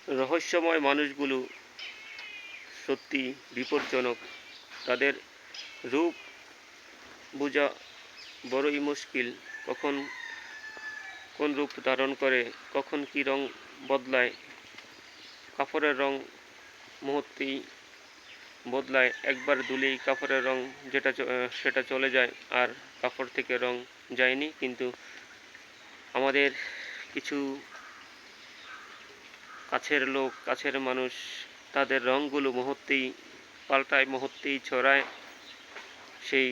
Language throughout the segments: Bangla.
রহস্যময় মানুষগুলো সত্যি বিপজ্জনক। তাদের রূপ বোঝা বড়ই মুশকিল। কখন কোন রূপ ধারণ করে, কখন কী রং বদলায়। কাপড়ের রং মুহূর্তেই বদলায়। একবার ধুলেই কাপড়ের রং সেটা চলে যায়, আর কাপড় থেকে রং যায়নি। কিন্তু আমাদের কিছু কাছের লোক, কাছের মানুষ, তাদের রঙগুলো মুহূর্তেই পাল্টায়, মুহূর্তেই ছড়ায়। সেই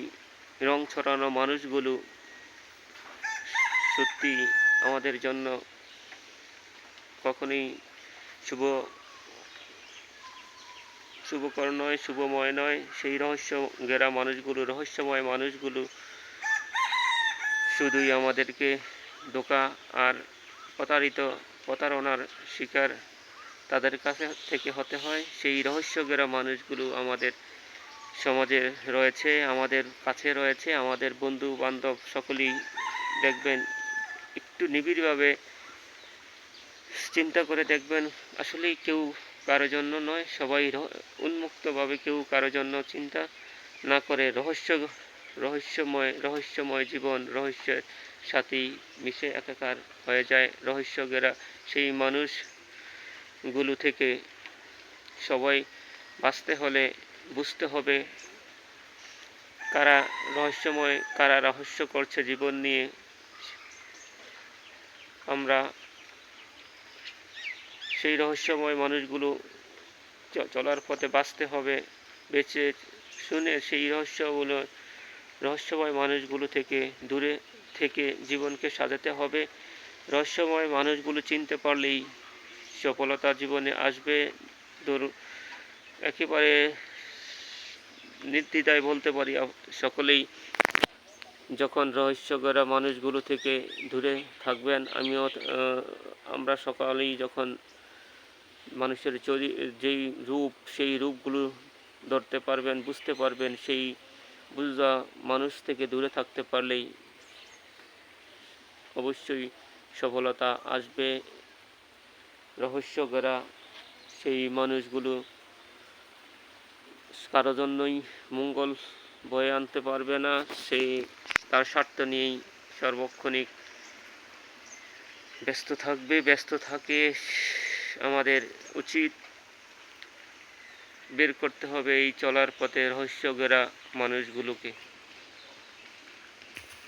রং ছড়ানো মানুষগুলো সত্যি আমাদের জন্য কখনোই শুভকর নয়, শুভময় নয়। সেই রহস্যময় মানুষগুলো শুধুই আমাদেরকে ধোঁকা আর প্রতারণার শিকার তাদের কাছে থেকে হতে হয়। সেই রহস্যঘেরা মানুষগুলো আমাদের সমাজে রয়েছে, আমাদের কাছে রয়েছে। আমাদের বন্ধু বান্ধব সকলেই দেখবেন, একটু নিবিড়ভাবে চিন্তা করে দেখবেন, আসলেই কেউ কারো জন্য নয়, সবাই উন্মুক্তভাবে কেউ কারো জন্য চিন্তা না করে রহস্যময় জীবন, রহস্যের সাথেই মিশে একাকার হয়ে যায়। রহস্যঘেরা সেই মানুষগুলো থেকে সবাই বাঁচতে হলে বুঝতে হবে কারা রহস্যময়, কারা রহস্য করছে জীবন নিয়ে। আমরা সেই রহস্যময় মানুষগুলো চলার পথে বাঁচতে হবে, বেঁচে শুনে সেই রহস্যময় মানুষগুলো থেকে দূরে থেকে জীবনকে সাজাতে হবে। রহস্যময় মানুষগুলো চিনতে পারলেই সফলতা জীবনে আসবে। একেবারে নির্দ্বিধায় বলতে পারি, সকলেই যখন রহস্যঘেরা মানুষগুলো থেকে দূরে থাকবেন, আমরা সকলেই যখন মানুষের যেই রূপ, সেই রূপগুলো ধরতে পারবেন, বুঝতে পারবেন, সেই বুঝা মানুষ থেকে দূরে থাকতে পারলেই অবশ্যই সফলতা আসবে। রহস্যঘেরা সেই মানুষগুলো কারো জন্যই মঙ্গল বয়ে আনতে পারবে না। তার স্বার্থ নিয়েই সর্বক্ষণিক ব্যস্ত থাকে। আমাদের উচিত বের করতে হবে এই চলার পথে রহস্যঘেরা মানুষগুলোকে।